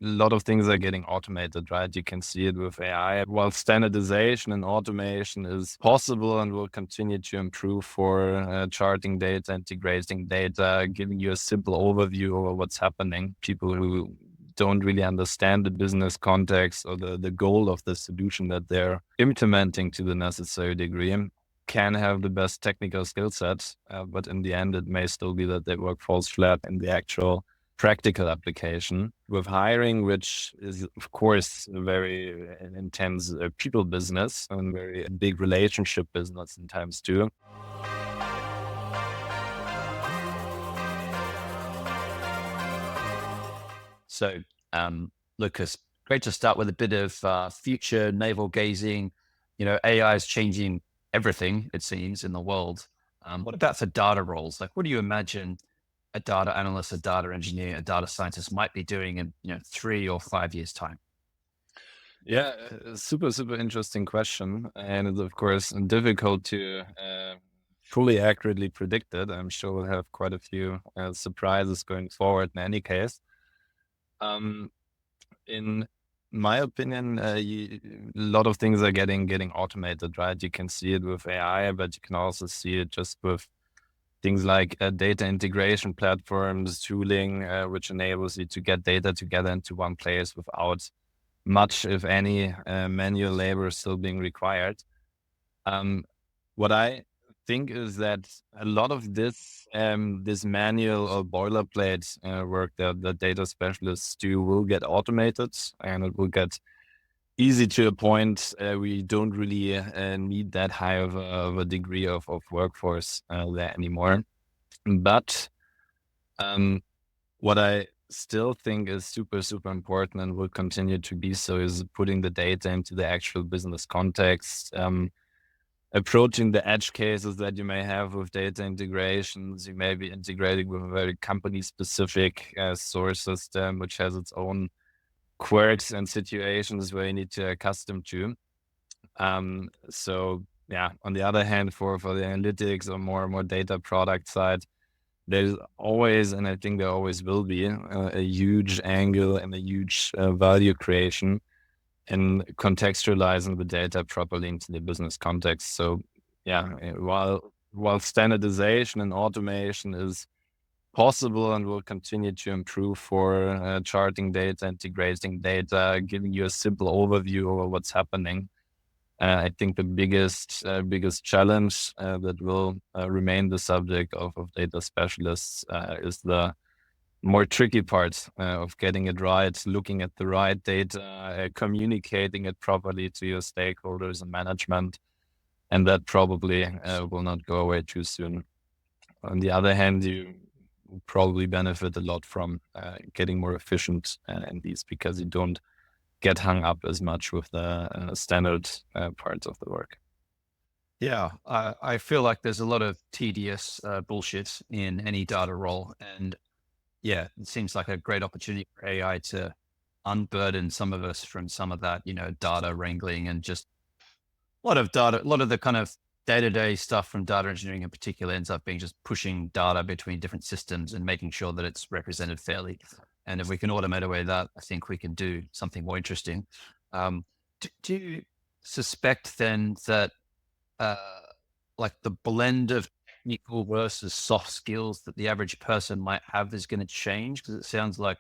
lot of things are getting automated, right? You can see it with AI. While standardization and automation is possible and will continue to improve for charting data, integrating data, giving you a simple overview over what's happening. People who don't really understand the business context or the goal of the solution that they're implementing to the necessary degree can have the best technical skill set, but in the end, it may still be that their work falls flat in the actual practical application. With hiring, which is, of course, a very intense people business and very big relationship business in times too. So, Lukas, great to start with a bit of future navel gazing. AI is changing everything, it seems, in the world. What about for data roles? Like, what do you imagine a data analyst, a data engineer, a data scientist might be doing in 3 or 5 years' time? Yeah, super, super interesting question. And it's, of course, difficult to fully accurately predict it. I'm sure we'll have quite a few surprises going forward in any case. In my opinion, a lot of things are getting automated, right? You can see it with AI, but you can also see it just with things like data integration platforms, tooling, which enables you to get data together into one place without much, if any, manual labor still being required. What I think is that a lot of this manual or boilerplate work that the data specialists do will get automated, and it will get easy to a point we don't really need that high of a degree of workforce there anymore. But what I still think is super, super important and will continue to be so is putting the data into the actual business context, approaching the edge cases that you may have with data integrations. You may be integrating with a very company-specific source system, which has its own quirks and situations where you need to accustom to. So yeah, on the other hand, for the analytics or more data product side, there's always, and I think there always will be, a huge angle and a huge value creation in contextualizing the data properly into the business context. So yeah, while standardization and automation is possible and will continue to improve for charting data, integrating data, giving you a simple overview over what's happening, I think the biggest challenge that will remain the subject of data specialists is the more tricky part of getting it right, looking at the right data, communicating it properly to your stakeholders and management, and that probably will not go away too soon. On the other hand, you will probably benefit a lot from getting more efficient in these, because you don't get hung up as much with the standard parts of the work. Yeah, I feel like there's a lot of tedious bullshit in any data role. And yeah, it seems like a great opportunity for AI to unburden some of us from some of that, data wrangling and just a lot of the kind of day-to-day stuff from data engineering in particular ends up being just pushing data between different systems and making sure that it's represented fairly. And if we can automate away that, I think we can do something more interesting. Do you suspect then that like the blend of technical versus soft skills that the average person might have is going to change? Because it sounds like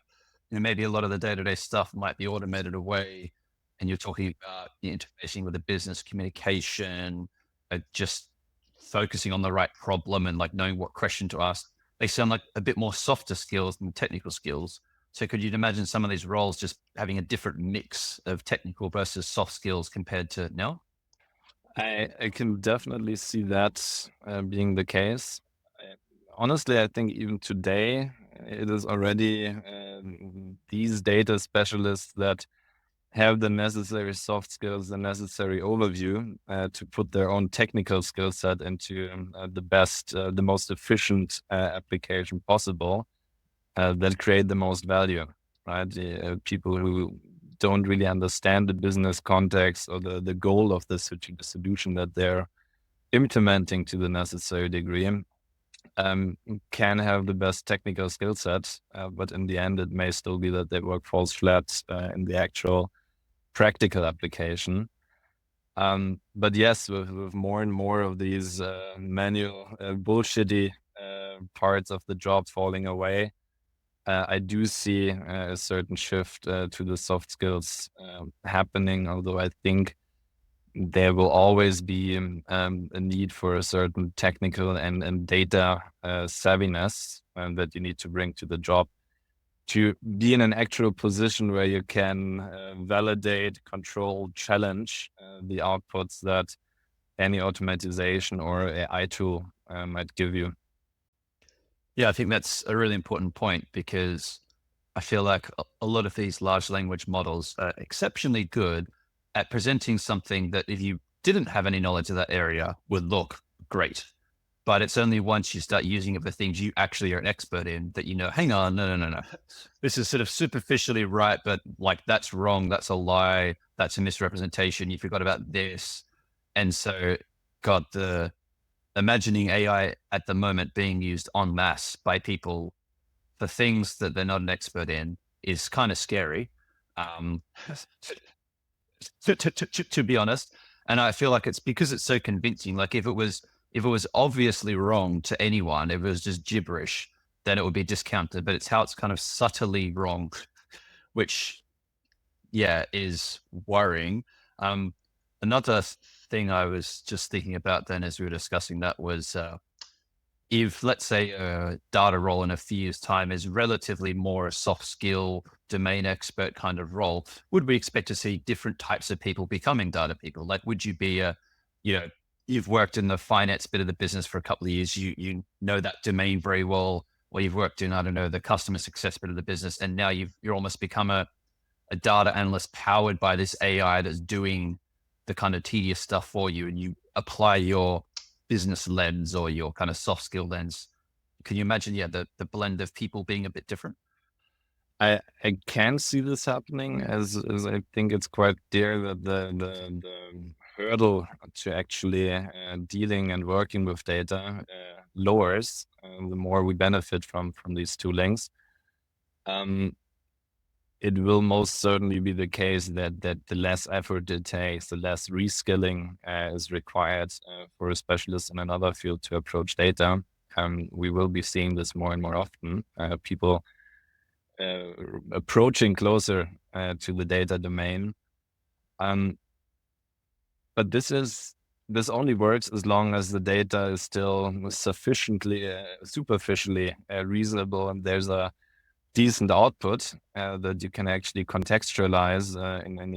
maybe a lot of the day-to-day stuff might be automated away, and you're talking about interfacing with the business communication, just focusing on the right problem and like knowing what question to ask. They sound like a bit more softer skills than technical skills. So could you imagine some of these roles just having a different mix of technical versus soft skills compared to now? I can definitely see that being the case. Honestly, I think even today it is already these data specialists that have the necessary soft skills, the necessary overview to put their own technical skill set into the most efficient application possible that create the most value, right? People who don't really understand the business context or the goal of the solution that they're implementing to the necessary degree can have the best technical skill set, but in the end, it may still be that their work falls flat in the actual practical application. But yes, with more and more of these manual bullshitty parts of the job falling away, I do see a certain shift to the soft skills happening, although I think there will always be a need for a certain technical and data savviness that you need to bring to the job to be in an actual position where you can validate, control, challenge the outputs that any automatization or AI tool might give you. Yeah, I think that's a really important point, because I feel like a lot of these large language models are exceptionally good at presenting something that, if you didn't have any knowledge of that area, would look great. But it's only once you start using it for things you actually are an expert in that you know, hang on, no. This is sort of superficially right, but like that's wrong. That's a lie. That's a misrepresentation. You forgot about this. And so, God, imagining AI at the moment being used en masse by people for things that they're not an expert in is kind of scary, to be honest. And I feel like it's because it's so convincing. Like if it was obviously wrong to anyone, if it was just gibberish, then it would be discounted. But it's how it's kind of subtly wrong, which, yeah, is worrying. Another thing I was just thinking about then as we were discussing that was if, let's say, a data role in a few years' time is relatively more a soft skill, domain expert kind of role, would we expect to see different types of people becoming data people? Like, would you be you've worked in the finance bit of the business for a couple of years, you know that domain very well, or you've worked in, I don't know, the customer success bit of the business, and now you're almost become a data analyst powered by this AI that's doing the kind of tedious stuff for you, and you apply your business lens or your kind of soft skill lens. Can you imagine, the blend of people being a bit different? I can see this happening, as I think it's quite clear that the hurdle to actually dealing and working with data lowers the more we benefit from these toolings. It will most certainly be the case that the less effort it takes, the less reskilling is required for a specialist in another field to approach data. We will be seeing this more and more often. People approaching closer to the data domain. But this only works as long as the data is still sufficiently superficially reasonable, and there's a decent output that you can actually contextualize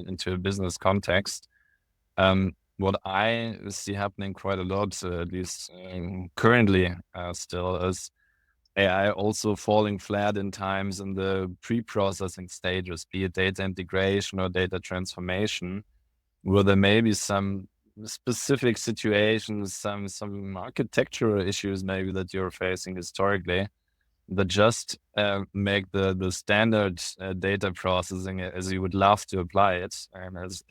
into a business context. What I see happening quite a lot, at least currently still, is AI also falling flat in times in the pre-processing stages, be it data integration or data transformation, where there may be some specific situations, some architectural issues maybe that you're facing historically, that just make the standard data processing as you would love to apply it, and as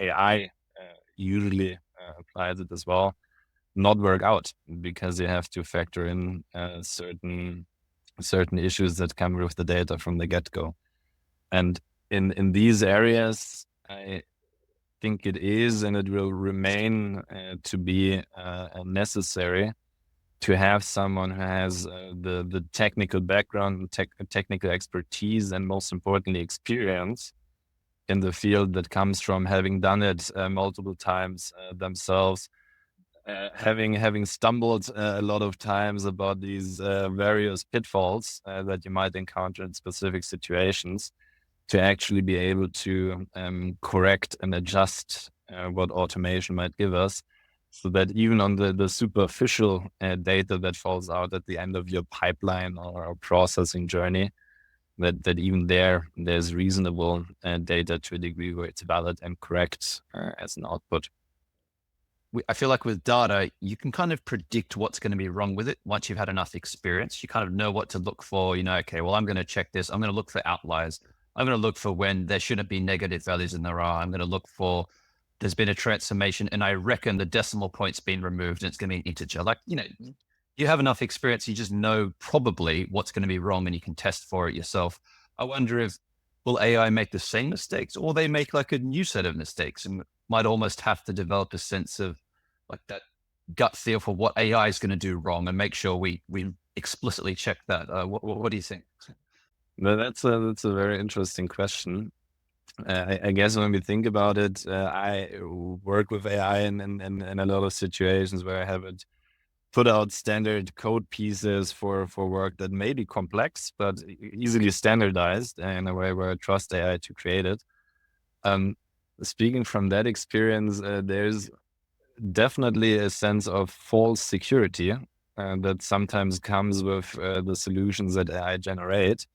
AI usually applies it as well, not work out, because you have to factor in certain issues that come with the data from the get-go. And in these areas, I think it is, and it will remain to be necessary to have someone who has the technical background, technical expertise, and most importantly, experience in the field, that comes from having done it multiple times themselves, having stumbled a lot of times about these various pitfalls that you might encounter in specific situations, to actually be able to correct and adjust what automation might give us, so that even on the superficial data that falls out at the end of your pipeline or processing journey, that even there's reasonable data to a degree where it's valid and correct as an output. I feel like with data, you can kind of predict what's going to be wrong with it once you've had enough experience. You kind of know what to look for. Okay, well, I'm going to check this. I'm going to look for outliers. I'm going to look for when there shouldn't be negative values and there are. I'm going to look for there's been a transformation, and I reckon the decimal point's been removed and it's going to be an integer. Like, you you have enough experience, you just know probably what's going to be wrong and you can test for it yourself. I wonder if will AI make the same mistakes or they make like a new set of mistakes and might almost have to develop a sense of like that gut feel for what AI is going to do wrong and make sure we explicitly check that. What do you think? But that's a very interesting question. I guess when we think about it, I work with AI in a lot of situations where I have it put out standard code pieces for work that may be complex, but easily standardized in a way where I trust AI to create it. Speaking from that experience, there's definitely a sense of false security that sometimes comes with the solutions that AI generate,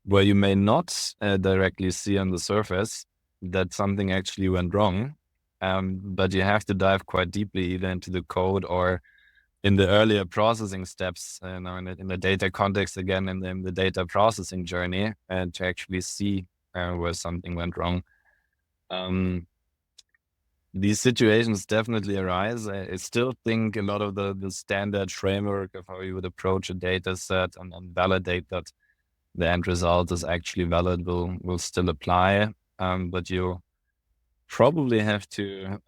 where you may not directly see on the surface that something actually went wrong, but you have to dive quite deeply either into the code or in the earlier processing steps, in the data context again, in the data processing journey, to actually see where something went wrong. These situations definitely arise. I still think a lot of the standard framework of how you would approach a data set and validate that the end result is actually valid will still apply. But you probably have to,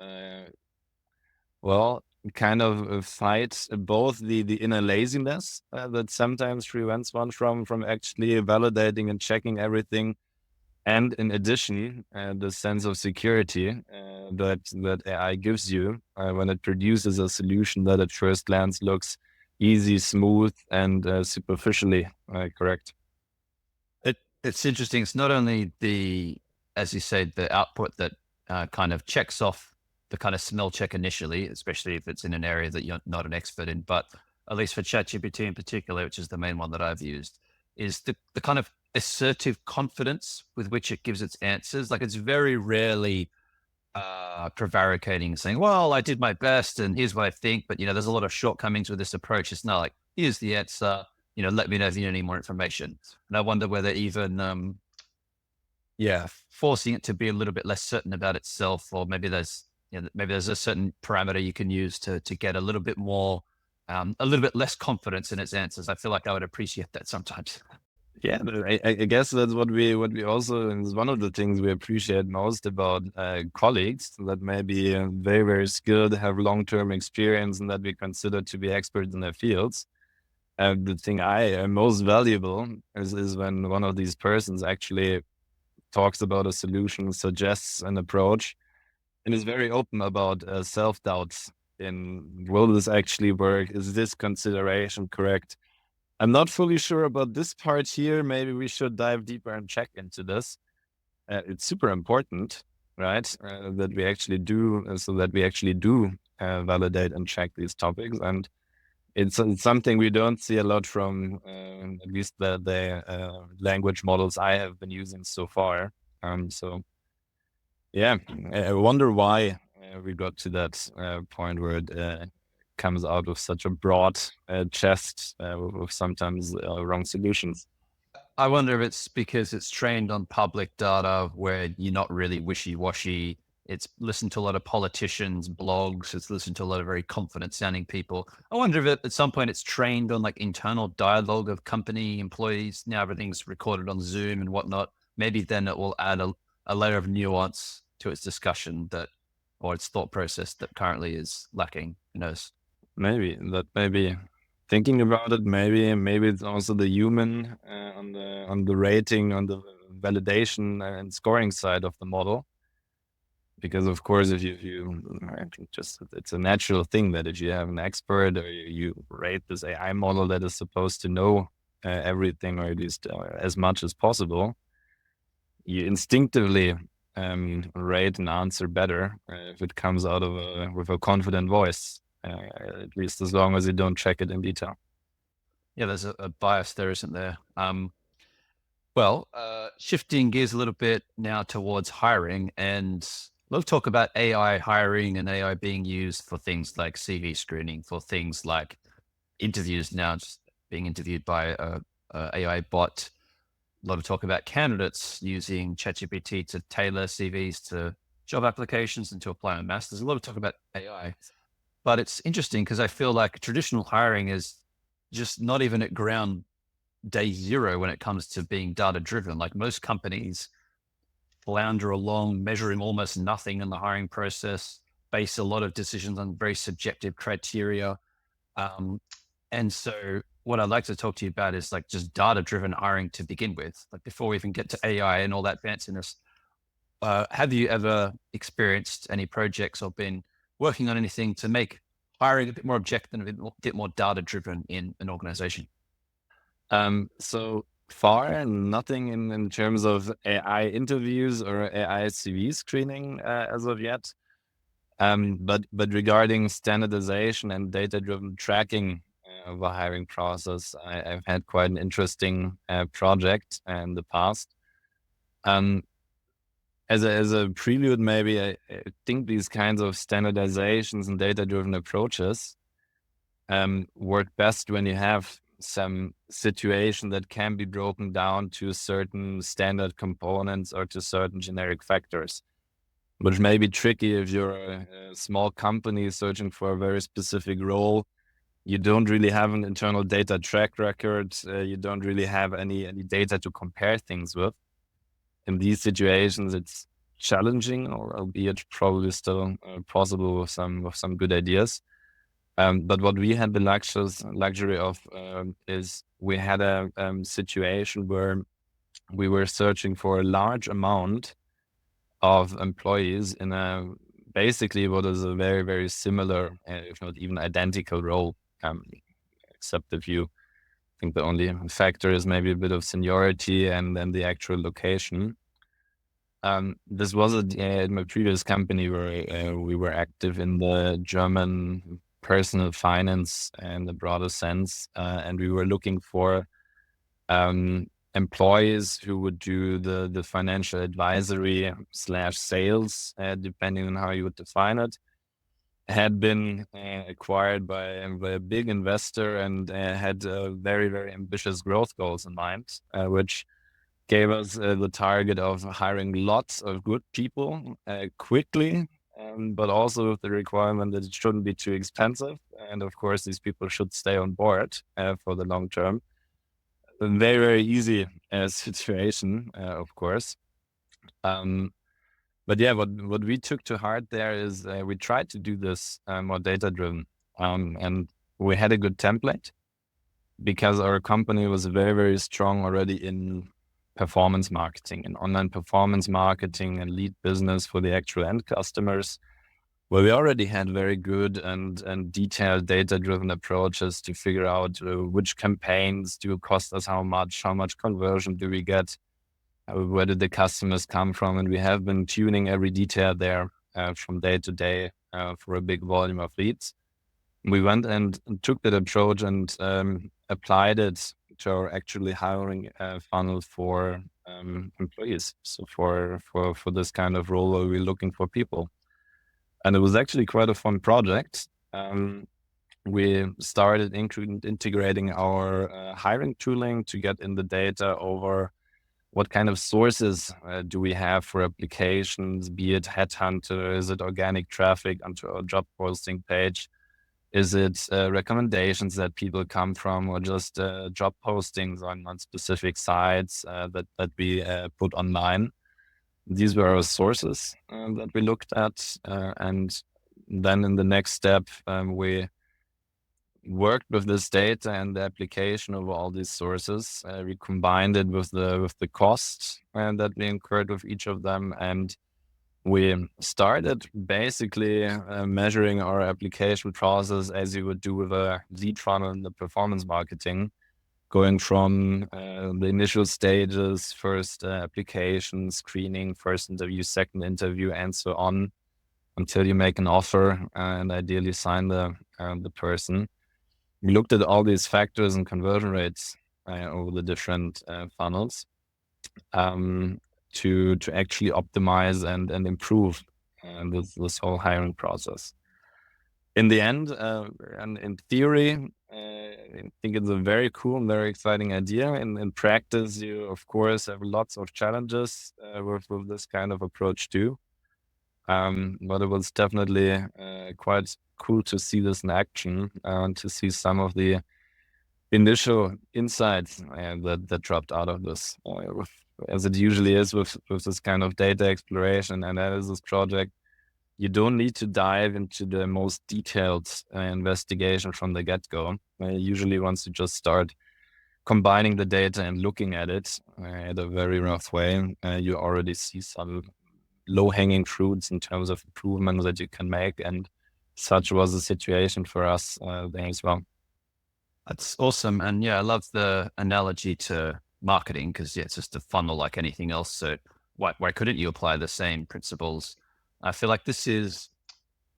kind of fight both the inner laziness that sometimes prevents one from actually validating and checking everything, and in addition, the sense of security that AI gives you when it produces a solution that at first glance looks easy, smooth, and superficially correct. It's interesting. It's not only as you said, the output that kind of checks off the kind of smell check initially, especially if it's in an area that you're not an expert in, but at least for ChatGPT in particular, which is the main one that I've used, is the kind of assertive confidence with which it gives its answers. Like it's very rarely prevaricating, saying, well, I did my best and here's what I think, but there's a lot of shortcomings with this approach. It's not like, here's the answer, let me know if you need more information. And I wonder whether even, forcing it to be a little bit less certain about itself, or maybe there's a certain parameter you can use to get a little bit more, a little bit less confidence in its answers. I feel like I would appreciate that sometimes. Yeah, I guess that's what we also, and it's one of the things we appreciate most about colleagues that may be very, very skilled, have long-term experience, and that we consider to be experts in their fields. The thing I am most valuable is when one of these persons actually talks about a solution, suggests an approach, and is very open about self-doubts in, will this actually work? Is this consideration correct? I'm not fully sure about this part here. Maybe we should dive deeper and check into this. It's super important, right? That we actually do, so that we actually do validate and check these topics. And it's something we don't see a lot from at least the language models I have been using so far. So yeah, I wonder why we got to that point where it comes out with such a broad chest with sometimes wrong solutions. I wonder if it's because it's trained on public data where you're not really wishy-washy. It's listened to a lot of politicians, blogs. It's listened to a lot of very confident sounding people. I wonder if at some point it's trained on like internal dialogue of company employees. Now everything's recorded on Zoom and whatnot. Maybe then it will add a layer of nuance to its discussion or its thought process that currently is lacking. Who knows? Maybe thinking about it, maybe it's also the human on the rating, on the validation and scoring side of the model. Because of course, if you I think it's a natural thing that if you have an expert or you rate this AI model that is supposed to know everything, or at least as much as possible, you instinctively rate an answer better if it comes out of with a confident voice. At least as long as you don't check it in detail. Yeah, there's a bias there, isn't there? Well, shifting gears a little bit now towards hiring, and let's talk about AI hiring and AI being used for things like CV screening, for things like interviews now, just being interviewed by a AI bot. A lot of talk about candidates using ChatGPT to tailor CVs to job applications and to apply en masse. There's a lot of talk about AI. But it's interesting because I feel like traditional hiring is just not even at ground day zero when it comes to being data driven. Like most companies flounder along, measuring almost nothing in the hiring process, base a lot of decisions on very subjective criteria. And so what I'd like to talk to you about is like just data driven hiring to begin with, like before we even get to AI and all that fanciness. Have you ever experienced any projects or been working on anything to make hiring a bit more objective and a bit more data driven in an organization? So far, nothing in terms of AI interviews or AI CV screening as of yet. But regarding standardization and data-driven tracking of the hiring process, I've had quite an interesting project in the past. As a prelude, maybe I think these kinds of standardizations and data-driven approaches work best when you have some situation that can be broken down to certain standard components or to certain generic factors, which may be tricky if you're a small company searching for a very specific role. You don't really have an internal data track record. You don't really have any data to compare things with. In these situations, it's challenging, or albeit probably still possible with some good ideas. But what we had the luxury of is we had a situation where we were searching for a large amount of employees in a basically what is a very, very similar, if not even identical role, except if you think the only factor is maybe a bit of seniority and then the actual location. This was at my previous company where we were active in the German personal finance in the broader sense, and we were looking for employees who would do the financial advisory / sales, depending on how you would define it, had been acquired by a big investor and had very, very ambitious growth goals in mind, which gave us the target of hiring lots of good people quickly, but also with the requirement that it shouldn't be too expensive. And of course, these people should stay on board for the long term. A very, very easy situation, of course. But yeah, what we took to heart there is we tried to do this more data-driven. And we had a good template because our company was very, very strong already in performance marketing and online performance marketing and lead business for the actual end customers, where we already had very good and detailed data-driven approaches to figure out which campaigns do cost us how much conversion do we get, where did the customers come from, and we have been tuning every detail there from day to day for a big volume of leads. We went and took that approach and applied it to our actually hiring funnel for employees. So for this kind of role where we're looking for people. And it was actually quite a fun project. We started integrating our hiring tooling to get in the data over what kind of sources do we have for applications, be it headhunter, is it organic traffic onto our job posting page, is it recommendations that people come from, or just job postings on specific sites that we put online. These were our sources that we looked at. And then in the next step, we worked with this data and the application of all these sources. We combined it with the cost that we incurred with each of them. And we started basically measuring our application process as you would do with a lead funnel in the performance marketing, going from the initial stages, first application, screening, first interview, second interview, and so on, until you make an offer and ideally sign the person. We looked at all these factors and conversion rates over the different funnels to actually optimize and improve this whole hiring process. In the end, and in theory, I think it's a very cool and very exciting idea. In practice, you of course have lots of challenges with this kind of approach too. But it was definitely quite cool to see this in action and to see some of the initial insights that dropped out of this, as it usually is with this kind of data exploration and analysis project. You don't need to dive into the most detailed investigation from the get-go. Usually once you just start combining the data and looking at it at a very rough way, you already see some low-hanging fruits in terms of improvements that you can make. And such was the situation for us there as well. That's awesome. And yeah, I love the analogy to marketing because it's just a funnel like anything else. So why couldn't you apply the same principles? I feel like this is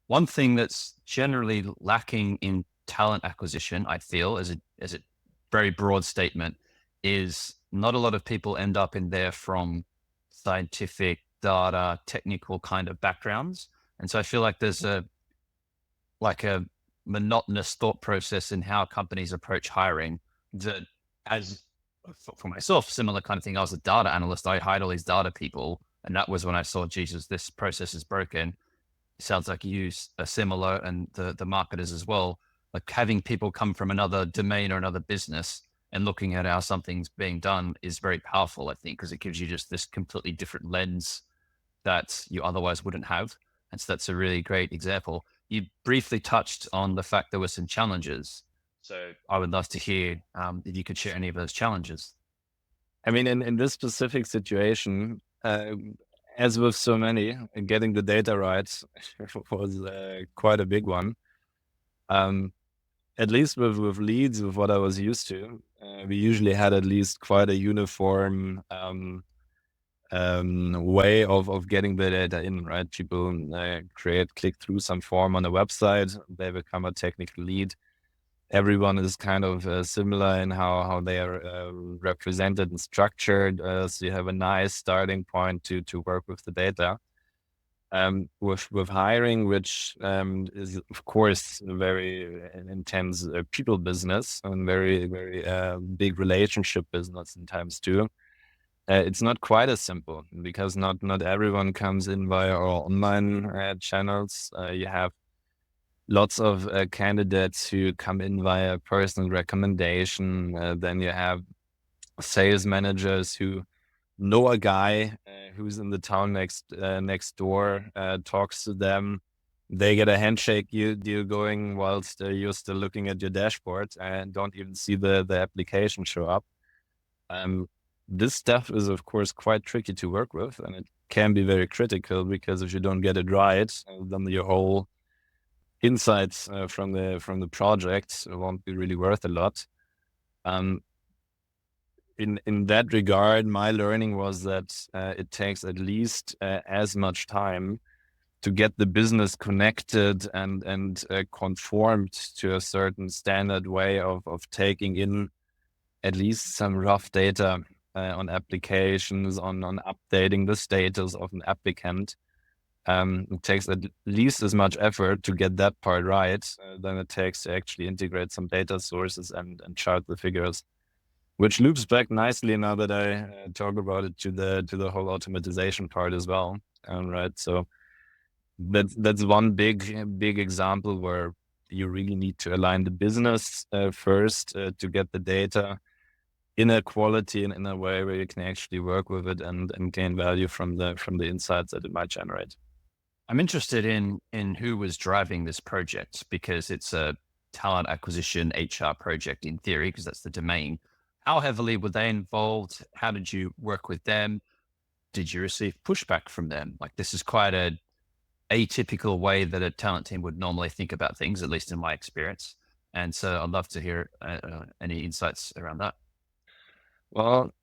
one thing that's generally lacking in talent acquisition. I feel as a very broad statement is not a lot of people end up in there from scientific data, technical kind of backgrounds. And so I feel like there's a monotonous thought process in how companies approach hiring that, as for myself, similar kind of thing. I was a data analyst. I hired all these data people. And that was when I saw, Jesus, this process is broken. It sounds like you use a similar, and the marketers as well, like having people come from another domain or another business and looking at how something's being done is very powerful, I think, because it gives you just this completely different lens that you otherwise wouldn't have. And so that's a really great example. You briefly touched on the fact there were some challenges. So I would love to hear if you could share any of those challenges. I mean, in this specific situation, as with so many, getting the data right was quite a big one. At least with leads, with what I was used to, we usually had at least quite a uniform way of getting the data in, right? People click through some form on a website, they become a technical lead. Everyone is kind of similar in how they are represented and structured. So you have a nice starting point to work with the data. With hiring, which is of course a very intense people business and very, very big relationship business in times too. It's not quite as simple because not everyone comes in via our online channels. You have lots of candidates who come in via personal recommendation. Then you have sales managers who know a guy who's in the town next door, talks to them. They get a handshake deal going whilst you're still looking at your dashboard and don't even see the application show up. This stuff is, of course, quite tricky to work with, and it can be very critical because if you don't get it right, then your whole insights from the project won't be really worth a lot. In that regard, my learning was that it takes at least as much time to get the business connected and conformed to a certain standard way of taking in at least some rough data on applications, on updating the status of an applicant. It takes at least as much effort to get that part right than it takes to actually integrate some data sources and chart the figures, which loops back nicely now that I talk about it to the whole automatization part as well. Right, so that's one big example where you really need to align the business first to get the data in a quality and in a way where you can actually work with it and gain value from the insights that it might generate. I'm interested in who was driving this project because it's a talent acquisition HR project in theory, because that's the domain. How heavily were they involved? How did you work with them? Did you receive pushback from them? Like, this is quite a atypical way that a talent team would normally think about things, at least in my experience. And so I'd love to hear any insights around that. Well,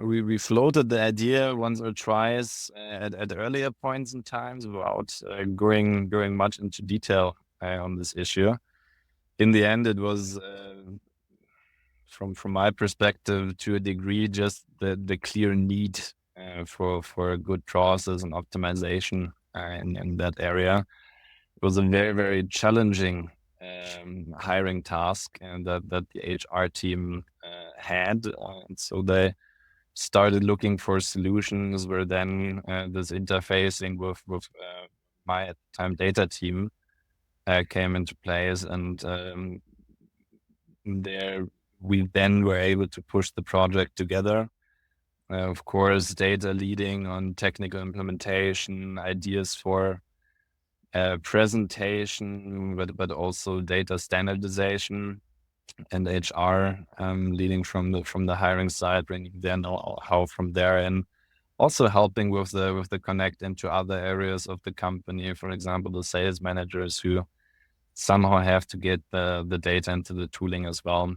we floated the idea once or twice at earlier points in times without going much into detail on this issue. In the end, it was from my perspective, to a degree, just the clear need for a good process and optimization in that area. It was a very, very challenging hiring task, and that the HR team had. And so they started looking for solutions where then this interfacing with my at the time data team came into place, and there we then were able to push the project together. Of course, data leading on technical implementation, ideas for presentation, but also data standardization, and HR leading from the hiring side, bringing their know-how from there, and also helping with the connect into other areas of the company. For example, the sales managers who somehow have to get the data into the tooling as well.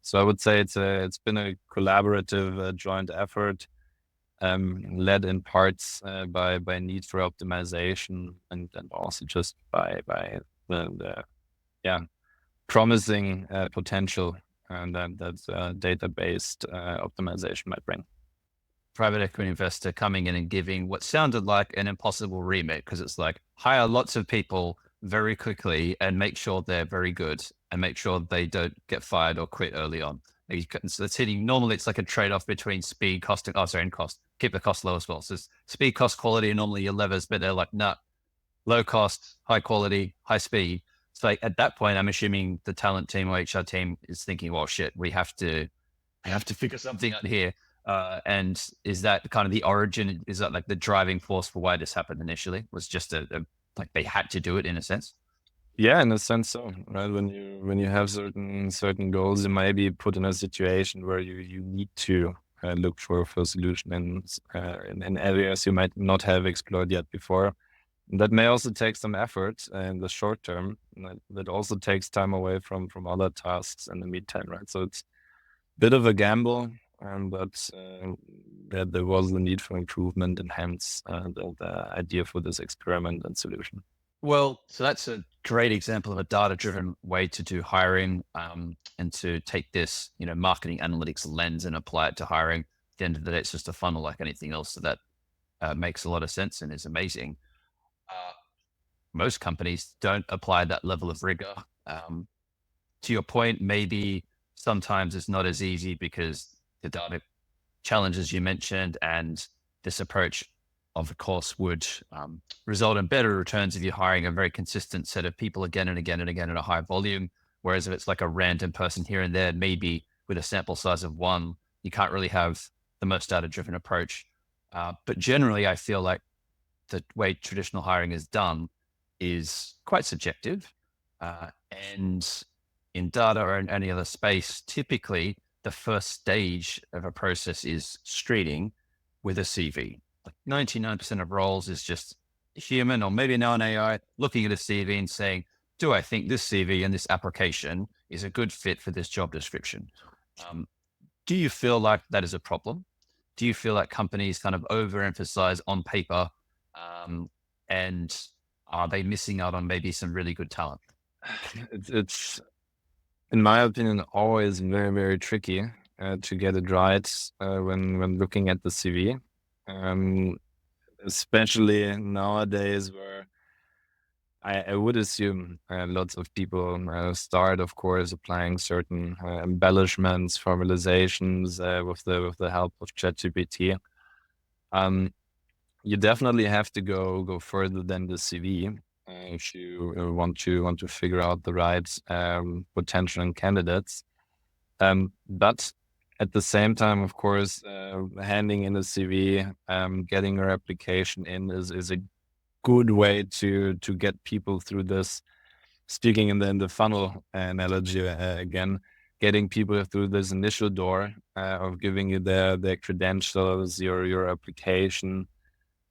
So I would say it's been a collaborative joint effort, led in parts by need for optimization and also just by the promising potential and that data-based optimization might bring. Private equity investor coming in and giving what sounded like an impossible remit, because it's like hire lots of people very quickly and make sure they're very good and make sure they don't get fired or quit early on. So it's hitting, normally it's like a trade-off between speed, cost, and cost. Keep the cost low as well. So speed, cost, quality are normally your levers, but they're like, nah, low cost, high quality, high speed. So like at that point, I'm assuming the talent team or HR team is thinking, well, shit, we have to figure something out here. And is that kind of the origin? Is that like the driving force for why this happened initially? Was just like they had to do it in a sense? Yeah, in a sense, so right. When you have certain goals, you might be put in a situation where you need to look for a solution in areas you might not have explored yet before. And that may also take some effort in the short term. That also takes time away from other tasks in the meantime, right? So it's a bit of a gamble, but there was the need for improvement, and hence the idea for this experiment and solution. Well, so that's a great example of a data-driven way to do hiring, and to take this, marketing analytics lens and apply it to hiring. At the end of the day, it's just a funnel like anything else. So that makes a lot of sense and is amazing. Most companies don't apply that level of rigor. To your point, maybe sometimes it's not as easy because the data challenges you mentioned, and this approach, of course, would result in better returns if you're hiring a very consistent set of people again and again and again at a high volume. Whereas if it's like a random person here and there, maybe with a sample size of one, you can't really have the most data-driven approach. But generally, I feel like the way traditional hiring is done is quite subjective. And in data or in any other space, typically the first stage of a process is screening with a CV. Like 99% of roles is just a human, or maybe now an AI, looking at a CV and saying, do I think this CV and this application is a good fit for this job description? Do you feel like that is a problem? Do you feel like companies kind of overemphasize on paper, and are they missing out on maybe some really good talent? It's in my opinion, always very, very tricky to get it right when looking at the CV. Especially nowadays, where I would assume lots of people start, of course, applying certain embellishments, formalizations with the help of ChatGPT. You definitely have to go further than the CV if you want to figure out the right potential and candidates. But at the same time, of course, handing in a CV, getting your application in is a good way to get people through this. Speaking in the funnel analogy again, getting people through this initial door of giving you their credentials, your application,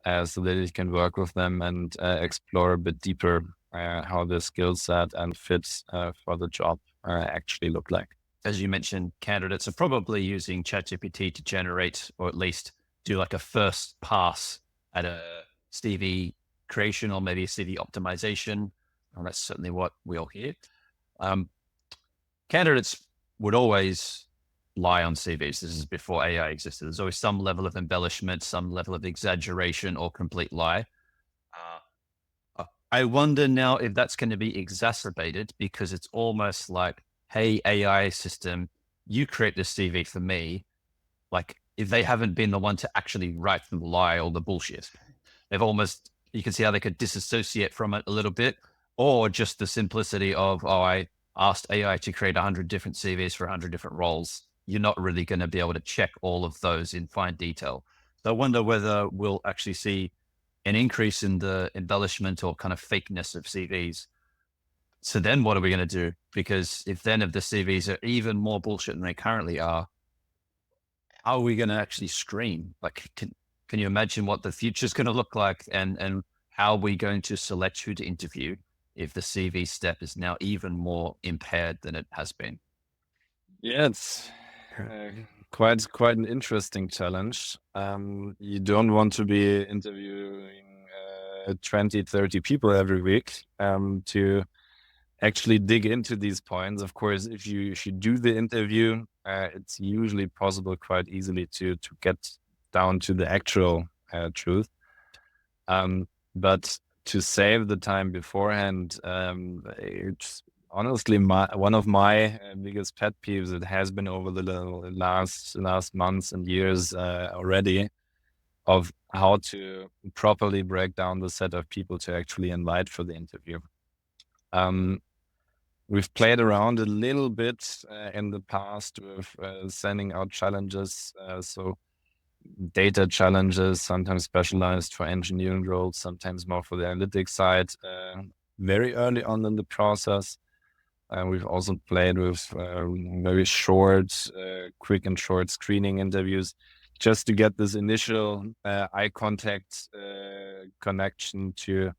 so that you can work with them and explore a bit deeper how the skill set and fits for the job actually look like. As you mentioned, candidates are probably using ChatGPT to generate, or at least do like a first pass at a CV creation or maybe a CV optimization. And that's certainly what we all hear. Candidates would always lie on CVs. This is before AI existed. There's always some level of embellishment, some level of exaggeration or complete lie. I wonder now if that's going to be exacerbated, because it's almost like, hey, AI system, you create this CV for me. Like, if they haven't been the one to actually write the lie or the bullshit, they've almost, you can see how they could disassociate from it a little bit, or just the simplicity of, oh, I asked AI to create 100 different CVs for 100 different roles, you're not really going to be able to check all of those in fine detail. So I wonder whether we'll actually see an increase in the embellishment or kind of fakeness of CVs. So then what are we going to do? Because if the CVs are even more bullshit than they currently are, how are we going to actually screen? Like, can you imagine what the future is going to look like, and how are we going to select who to interview if the CV step is now even more impaired than it has been? Yeah, it's uh, quite an interesting challenge. You don't want to be interviewing 20, 30 people every week to actually dig into these points. Of course, if you do the interview, it's usually possible quite easily to get down to the actual truth. But to save the time beforehand, it's honestly one of my biggest pet peeves. It has been over the last months and years already, of how to properly break down the set of people to actually invite for the interview. We've played around a little bit in the past with sending out challenges. So data challenges, sometimes specialized for engineering roles, sometimes more for the analytics side, very early on in the process. We've also played with very short, quick and short screening interviews, just to get this initial eye contact connection, to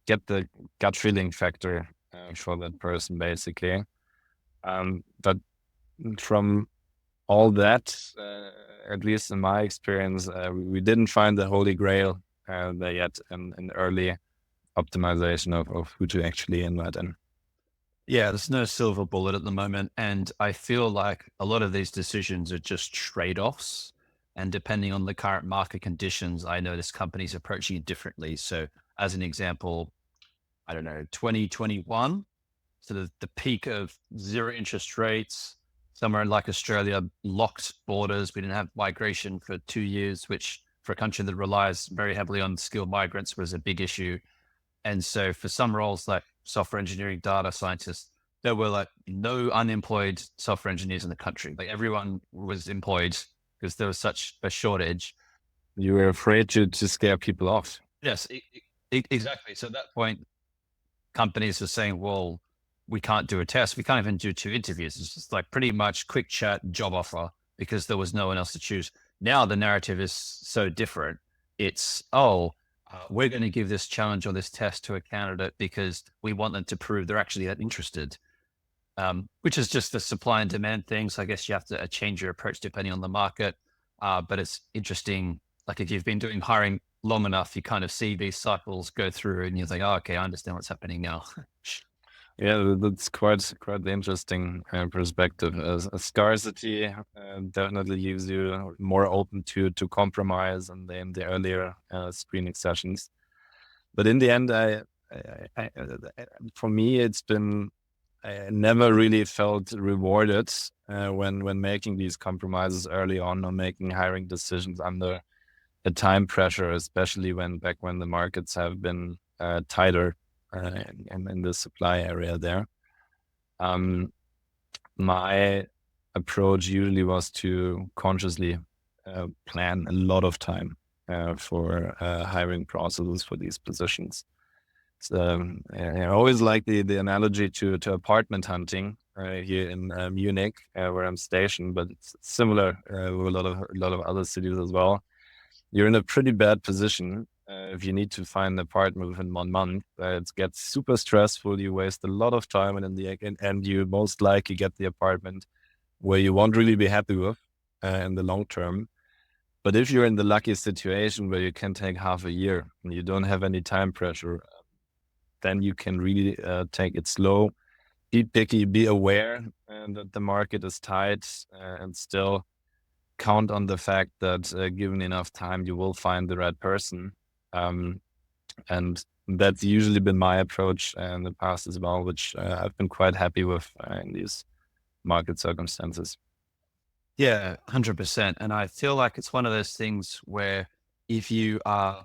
get the gut feeling factor for that person, basically. But from all that, at least in my experience, we didn't find the holy grail there yet in early optimization of who to actually invite in. Yeah, there's no silver bullet at the moment. And I feel like a lot of these decisions are just trade-offs. And depending on the current market conditions, I notice companies approaching it differently. So as an example, I don't know, 2021, so the peak of zero interest rates, somewhere like Australia, locked borders. We didn't have migration for 2 years, which for a country that relies very heavily on skilled migrants was a big issue. And so for some roles like software engineering, data scientists, there were like no unemployed software engineers in the country. Like everyone was employed because there was such a shortage. You were afraid to scare people off. Yes, exactly. So at that point, companies are saying, well, we can't do a test. We can't even do 2 interviews. It's just like pretty much quick chat, job offer, because there was no one else to choose. Now the narrative is so different. It's, we're going to give this challenge or this test to a candidate because we want them to prove they're actually that interested, which is just the supply and demand thing. So I guess you have to change your approach depending on the market. But it's interesting. Like if you've been doing hiring long enough, you kind of see these cycles go through and you think, oh, okay, I understand what's happening now. Yeah, that's quite the interesting perspective. Scarcity definitely leaves you more open to compromise and in the earlier screening sessions. But in the end, for me, it's been, I never really felt rewarded when making these compromises early on, or making hiring decisions under a time pressure, especially back when the markets have been tighter and in the supply area there. My approach usually was to consciously plan a lot of time for hiring processes for these positions. So I always like the analogy to apartment hunting here in Munich, where I'm stationed, but it's similar with a lot of other cities as well. You're in a pretty bad position if you need to find an apartment within 1 month. It gets super stressful. You waste a lot of time, and in the end, you most likely get the apartment where you won't really be happy with in the long term. But if you're in the lucky situation where you can take half a year and you don't have any time pressure, then you can really take it slow, be picky, be aware that the market is tight, and still count on the fact that given enough time, you will find the right person. And that's usually been my approach in the past as well, which I've been quite happy with in these market circumstances. Yeah, 100%. And I feel like it's one of those things where if you are,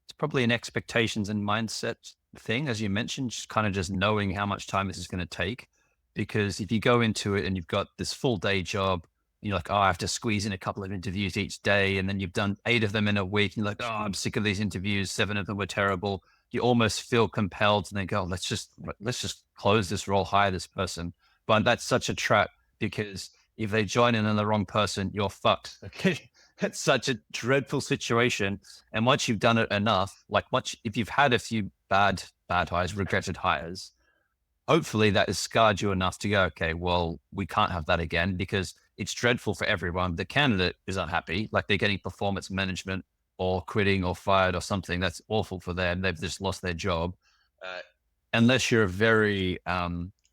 it's probably an expectations and mindset thing, as you mentioned, just kind of just knowing how much time this is going to take. because if you go into it and you've got this full day job, you're like, oh, I have to squeeze in a couple of interviews each day. And then you've done 8 of them in a week. And you're like, oh, I'm sick of these interviews. 7 of them were terrible. You almost feel compelled to then go, let's just close this role, hire this person. But that's such a trap, because if they join in on the wrong person, you're fucked. Okay. It's such a dreadful situation. And once you've done it enough, if you've had a few bad hires, regretted hires, hopefully that has scarred you enough to go, okay, well, we can't have that again, because it's dreadful for everyone. The candidate is unhappy, like they're getting performance management or quitting or fired or something. That's awful for them. They've just lost their job. Unless you're a very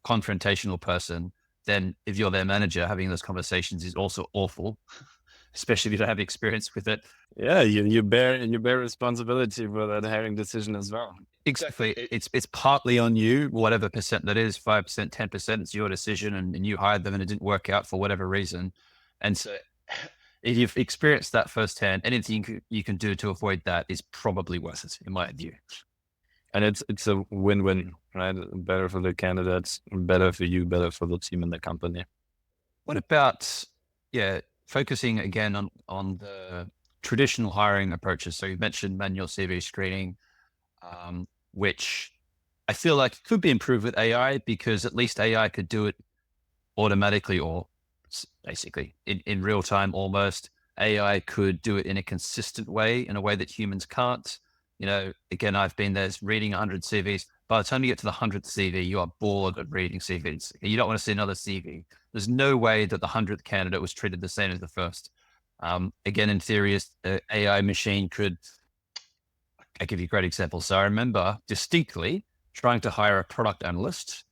confrontational person, then if you're their manager, having those conversations is also awful, especially if you don't have experience with it. Yeah, you bear responsibility for that hiring decision as well. Exactly. It's partly on you, whatever percent that is, 5%, 10%, it's your decision, and you hired them and it didn't work out for whatever reason. And so if you've experienced that firsthand, anything you can do to avoid that is probably worth it, in my view. And it's a win-win, right? Better for the candidates, better for you, better for the team and the company. What about, focusing again on the traditional hiring approaches? So you mentioned manual CV screening, which I feel like could be improved with AI, because at least AI could do it automatically, or basically in real time almost. AI could do it in a consistent way, in a way that humans can't. Again, I've been there reading 100 CVs. By the time you get to the 100th CV, you are bored of reading CVs. You don't want to see another CV. There's no way that the 100th candidate was treated the same as the first. Again, in theory, AI machine could, I'll give you a great example. So I remember distinctly trying to hire a product analyst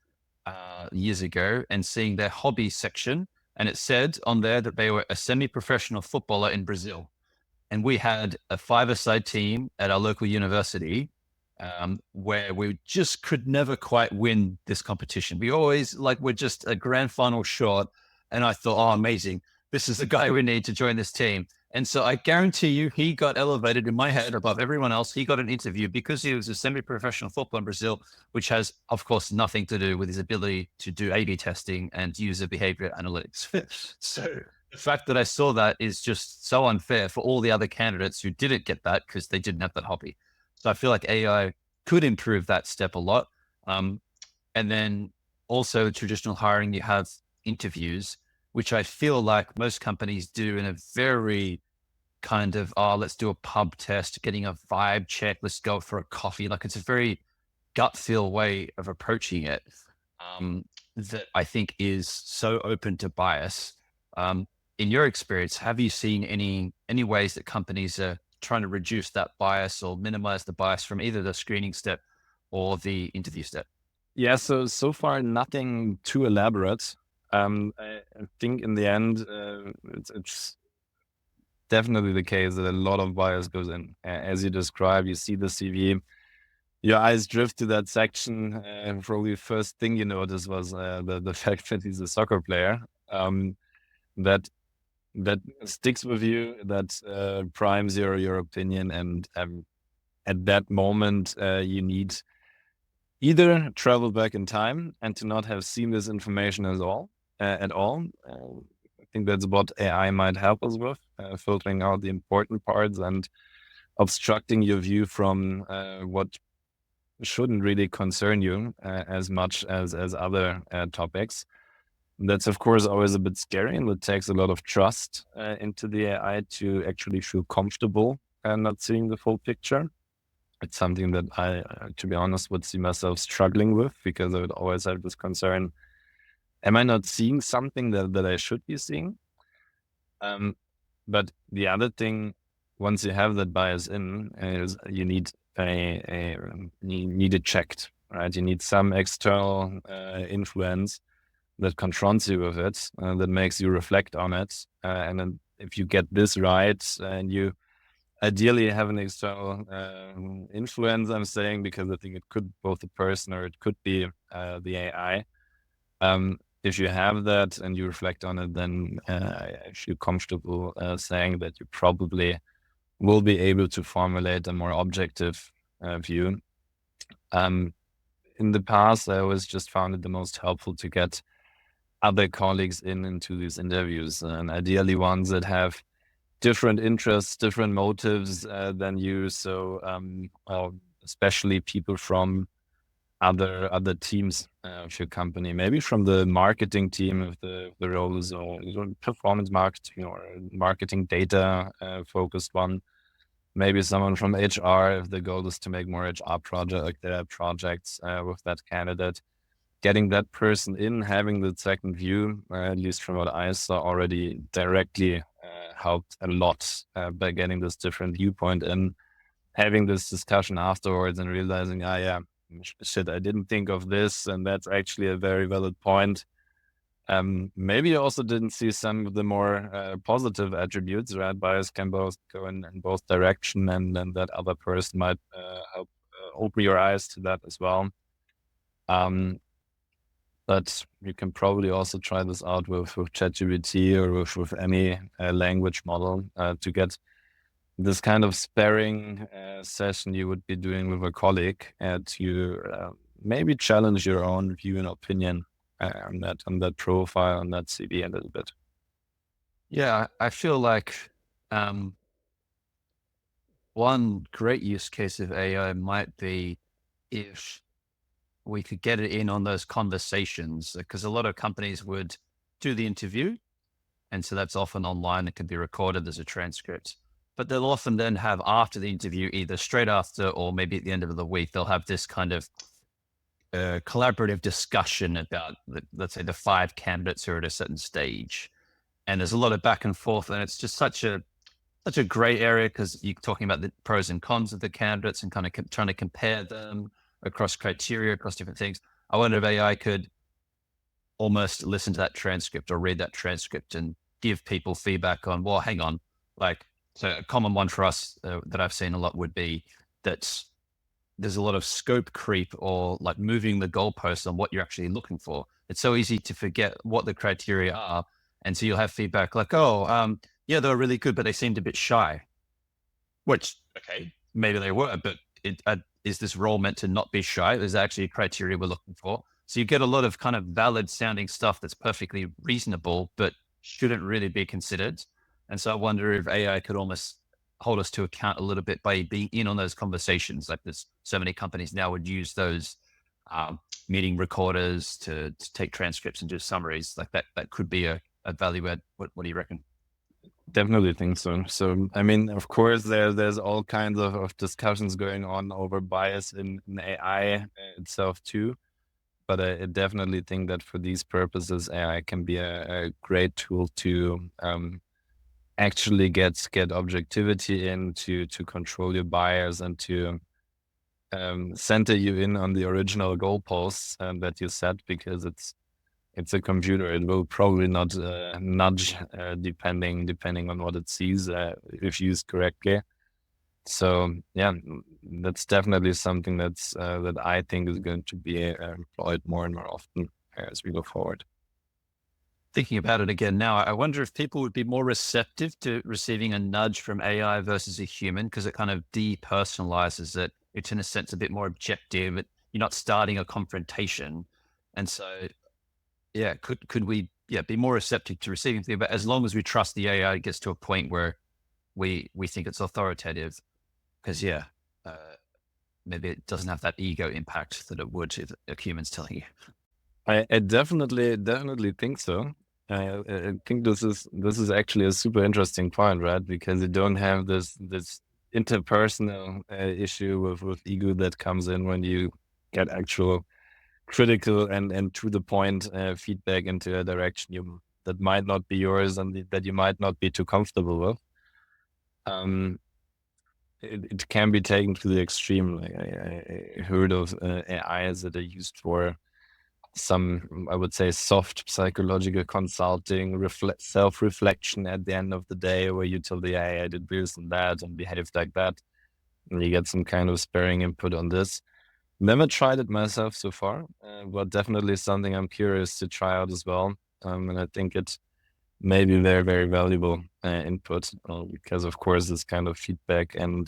years ago and seeing their hobby section. And it said on there that they were a semi-professional footballer in Brazil. And we had a 5-a-side team at our local university where we just could never quite win this competition. We always we're just a grand final short. And I thought, oh, amazing. This is the guy we need to join this team. And so I guarantee you, he got elevated in my head above everyone else. He got an interview because he was a semi-professional footballer in Brazil, which has, of course, nothing to do with his ability to do A/B testing and user behavior analytics. So the fact that I saw that is just so unfair for all the other candidates who didn't get that because they didn't have that hobby. So I feel like AI could improve that step a lot. And then also traditional hiring, you have interviews, which I feel like most companies do in a very kind of, let's do a pub test, getting a vibe check, let's go for a coffee. It's a very gut feel way of approaching it that I think is so open to bias. In your experience, have you seen any ways that companies are trying to reduce that bias or minimize the bias from either the screening step or the interview step? Yeah, so far nothing too elaborate. I think in the end, it's definitely the case that a lot of bias goes in. As you described, you see the CV, your eyes drift to that section. Probably the first thing you notice was the fact that he's a soccer player. That sticks with you, that primes your opinion. And at that moment, you need either travel back in time and to not have seen this information at all. I think that's what AI might help us with, filtering out the important parts and obstructing your view from what shouldn't really concern you as much as other topics. That's, of course, always a bit scary, and it takes a lot of trust into the AI to actually feel comfortable and not seeing the full picture. It's something that I, to be honest, would see myself struggling with, because I would always have this concern, am I not seeing something that I should be seeing? But the other thing, once you have that bias in, is you need it checked, right? You need some external influence that confronts you with it, that makes you reflect on it. And then if you get this right, and you ideally have an external influence, I'm saying, because I think it could both the person or it could be the AI. If you have that and you reflect on it, then I feel comfortable saying that you probably will be able to formulate a more objective view. In the past, I always just found it the most helpful to get other colleagues into these interviews, and ideally ones that have different interests, different motives than you. So especially people from other teams of your company, maybe from the marketing team if the role is or performance marketing or marketing data focused one. Maybe someone from HR if the goal is to make more HR projects with that candidate. Getting that person in, having the second view, at least from what I saw already directly helped a lot by getting this different viewpoint and having this discussion afterwards and realizing, yeah, shit, I didn't think of this. And that's actually a very valid point. Maybe I also didn't see some of the more positive attributes, right? Bias can both go in both direction, and then that other person might help open your eyes to that as well. But you can probably also try this out with ChatGPT or with any language model to get this kind of sparring session you would be doing with a colleague to maybe challenge your own view and opinion on that profile, on that CV a little bit. Yeah, I feel like one great use case of AI might be if we could get it in on those conversations, because a lot of companies would do the interview. And so that's often online. It can be recorded. There's a transcript, but they'll often then have after the interview, either straight after or maybe at the end of the week, they'll have this kind of collaborative discussion about, let's say, the 5 candidates who are at a certain stage. And there's a lot of back and forth, and it's just such a gray area because you're talking about the pros and cons of the candidates and kind of trying to compare them across criteria, across different things. I wonder if AI could almost listen to that transcript or read that transcript and give people feedback on, well, hang on, like, so a common one for us that I've seen a lot would be that there's a lot of scope creep or like moving the goalposts on what you're actually looking for. It's so easy to forget what the criteria are. And so you'll have feedback like, oh, yeah, they were really good, but they seemed a bit shy. Which, okay, maybe they were, but is this role meant to not be shy? Is that actually a criteria we're looking for? So you get a lot of kind of valid sounding stuff that's perfectly reasonable, but shouldn't really be considered. And so I wonder if AI could almost hold us to account a little bit by being in on those conversations. Like there's so many companies now would use those meeting recorders to take transcripts and do summaries. Like that could be a value add. What do you reckon? Definitely think so. So, I mean, of course, there's all kinds of discussions going on over bias in AI itself too. But I definitely think that for these purposes, AI can be a great tool to actually get objectivity in, to control your bias and to center you in on the original goalposts that you set, because it's a computer. It will probably not nudge depending on what it sees if used correctly. So yeah, that's definitely something that I think is going to be employed more and more often as we go forward. Thinking about it again now, I wonder if people would be more receptive to receiving a nudge from AI versus a human, because it kind of depersonalizes it. It's in a sense a bit more objective. You're not starting a confrontation. And so, yeah, could we be more receptive to receiving feedback as long as we trust the AI gets to a point where we think it's authoritative? Because maybe it doesn't have that ego impact that it would if a human's telling you. I definitely think so. I think this is actually a super interesting point, right? Because you don't have this interpersonal issue with ego that comes in when you get actual critical and to the point feedback into a direction that might not be yours and that you might not be too comfortable with. It can be taken to the extreme. Like I heard of AIs that are used for some, I would say, soft psychological consulting, self-reflection at the end of the day, where you tell the AI, I did this and that and behaved like that, and you get some kind of sparing input on this. Never tried it myself so far, but definitely something I'm curious to try out as well. And I think it may be very, very valuable input because, of course, this kind of feedback and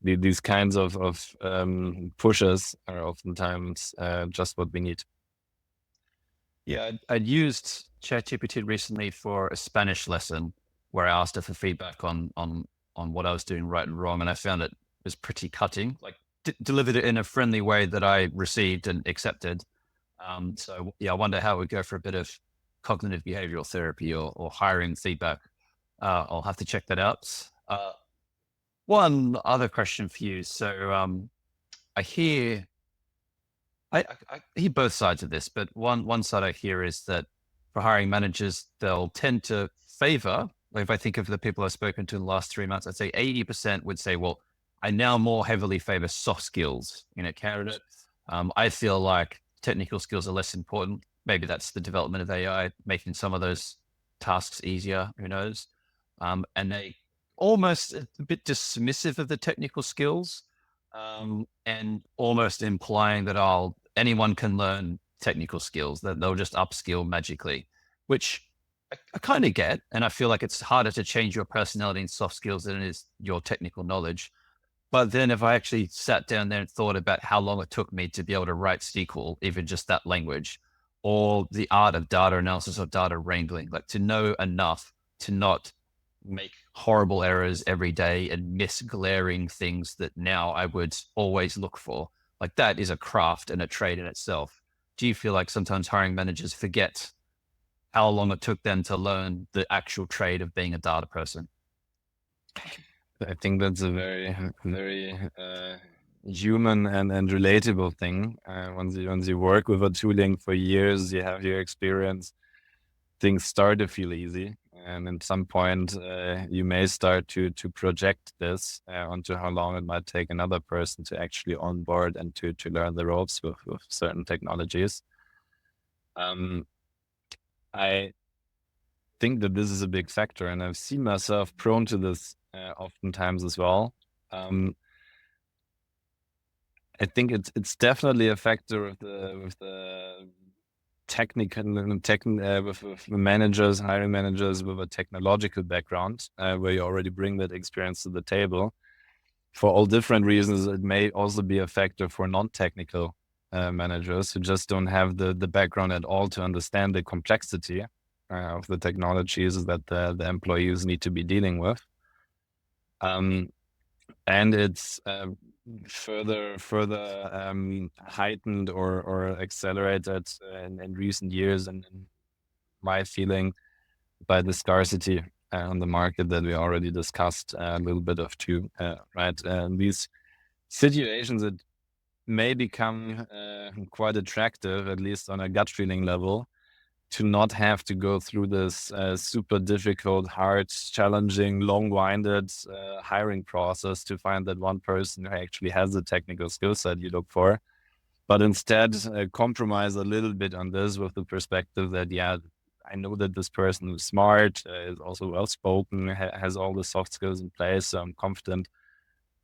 these kinds of pushes are oftentimes just what we need. Yeah, I'd used ChatGPT recently for a Spanish lesson where I asked her for feedback on what I was doing right and wrong, and I found it was pretty cutting. Like delivered it in a friendly way that I received and accepted. So yeah, I wonder how it would go for a bit of cognitive behavioral therapy or hiring feedback. I'll have to check that out. One other question for you. So I hear I hear both sides of this, but one side I hear is that for hiring managers, they'll tend to favor, like if I think of the people I've spoken to in the last 3 months, I'd say 80% would say, well, I now more heavily favor soft skills in a candidate. I feel like technical skills are less important. Maybe that's the development of AI, making some of those tasks easier, who knows? And they almost a bit dismissive of the technical skills, and almost implying that anyone can learn technical skills, that they'll just upskill magically, which I kind of get. And I feel like it's harder to change your personality and soft skills than it is your technical knowledge. But then if I actually sat down there and thought about how long it took me to be able to write SQL, even just that language, or the art of data analysis or data wrangling, like to know enough to not make horrible errors every day and miss glaring things that now I would always look for. Like that is a craft and a trade in itself. Do you feel like sometimes hiring managers forget how long it took them to learn the actual trade of being a data person? I think that's a very, very human and relatable thing. Once you work with a tooling for years, you have your experience, things start to feel easy. And at some point, you may start to project this onto how long it might take another person to actually onboard and to learn the ropes with certain technologies. I think that this is a big factor, and I've seen myself prone to this oftentimes as well. I think it's definitely a factor with the technical with managers, hiring managers with a technological background, where you already bring that experience to the table. For all different reasons, it may also be a factor for non-technical managers who just don't have the background at all to understand the complexity of the technologies that the employees need to be dealing with. And it's further heightened or accelerated in recent years, and in my feeling, by the scarcity on the market that we already discussed a little bit of too, right? These situations that may become quite attractive, at least on a gut feeling level, to not have to go through this super difficult, hard, challenging, long-winded hiring process to find that one person who actually has the technical skill set you look for, but instead compromise a little bit on this with the perspective that, yeah, I know that this person is smart, is also well-spoken, has all the soft skills in place, so I'm confident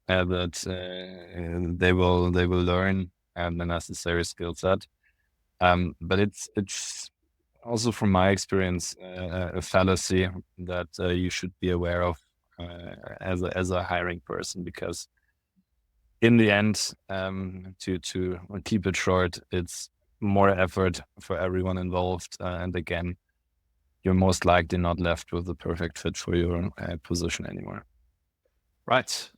that they will learn the necessary skill set. But it's also from my experience, a fallacy that you should be aware of as a hiring person, because in the end, to keep it short, it's more effort for everyone involved, and again, you're most likely not left with the perfect fit for your position anymore. Right.